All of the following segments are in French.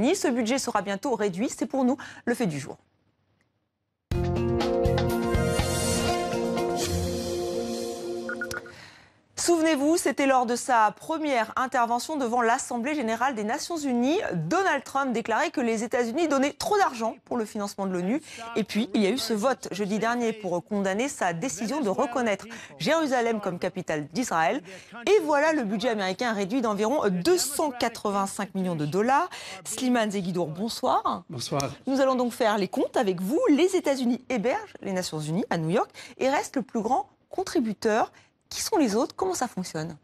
États-Unis. Ce budget sera bientôt réduit. C'est pour nous le fait du jour. Souvenez-vous, c'était lors de sa première intervention devant l'Assemblée générale des Nations unies. Donald Trump déclarait que les États-Unis donnaient trop d'argent pour le financement de l'ONU. Et puis, il y a eu ce vote jeudi dernier pour condamner sa décision de reconnaître Jérusalem comme capitale d'Israël. Et voilà le budget américain réduit d'environ 285 millions de dollars. Slimane Zeguidour, bonsoir. Bonsoir. Nous allons donc faire les comptes avec vous. Les États-Unis hébergent les Nations unies à New York et restent le plus grand contributeur. Qui sont les autres? Comment ça fonctionne?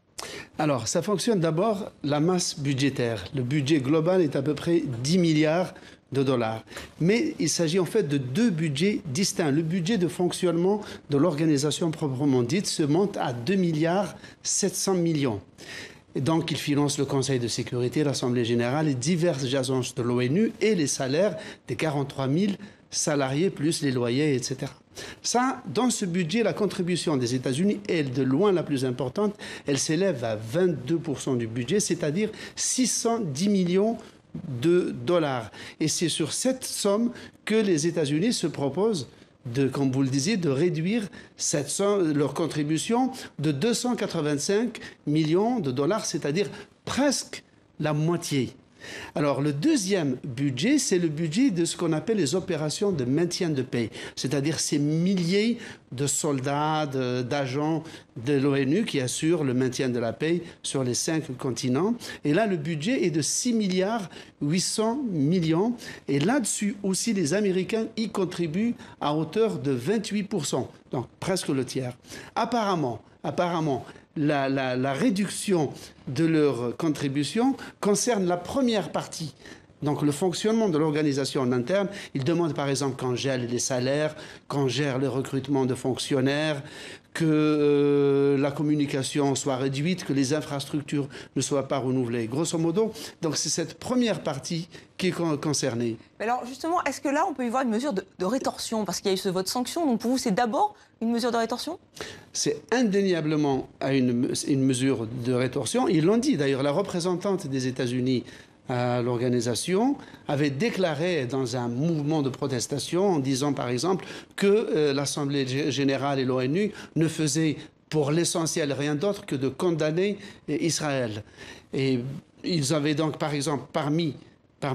Alors, ça fonctionne d'abord la masse budgétaire. Le budget global est à peu près 10 milliards de dollars. Mais il s'agit en fait de deux budgets distincts. Le budget de fonctionnement de l'organisation proprement dite se monte à 2 milliards 700 millions. Et donc, il finance le Conseil de sécurité, l'Assemblée générale, les diverses agences de l'ONU et les salaires des 43 000 salariés, plus les loyers, etc. Ça, dans ce budget, la contribution des États-Unis est de loin la plus importante. Elle s'élève à 22% du budget, c'est-à-dire 610 millions de dollars. Et c'est sur cette somme que les États-Unis se proposent comme vous le disiez, de réduire cette somme, leur contribution de 285 millions de dollars, c'est-à-dire presque la moitié. Alors, le deuxième budget, c'est le budget de ce qu'on appelle les opérations de maintien de paix, c'est-à-dire ces milliers de soldats, d'agents de l'ONU qui assurent le maintien de la paix sur les 5 continents. Et là, le budget est de 6 milliards 800 millions. Et là-dessus aussi, les Américains y contribuent à hauteur de 28%, donc presque le tiers. Apparemment, la réduction de leur contribution concerne la première partie. Donc le fonctionnement de l'organisation en interne, ils demandent par exemple qu'on gèle les salaires, qu'on gère le recrutement de fonctionnaires, que la communication soit réduite, que les infrastructures ne soient pas renouvelées. Grosso modo, donc c'est cette première partie qui est concernée. Mais alors justement, est-ce que là, on peut y voir une mesure de rétorsion? Parce qu'il y a eu ce vote sanction, donc pour vous, c'est d'abord une mesure de rétorsion? C'est indéniablement une mesure de rétorsion. Ils l'ont dit d'ailleurs, la représentante des États-Unis à l'organisation avait déclaré dans un mouvement de protestation en disant par exemple que l'Assemblée générale et l'ONU ne faisaient pour l'essentiel rien d'autre que de condamner Israël. Et ils avaient donc par exemple parmi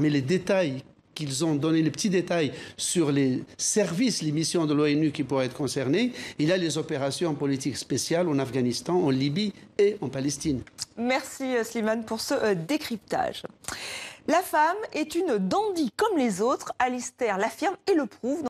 les détails qu'ils ont donné, les petits détails sur les services, les missions de l'ONU qui pourraient être concernées, il y a les opérations politiques spéciales en Afghanistan, en Libye et en Palestine. Merci Slimane pour ce décryptage. La femme est une dandy comme les autres, Alistair l'affirme et le prouve.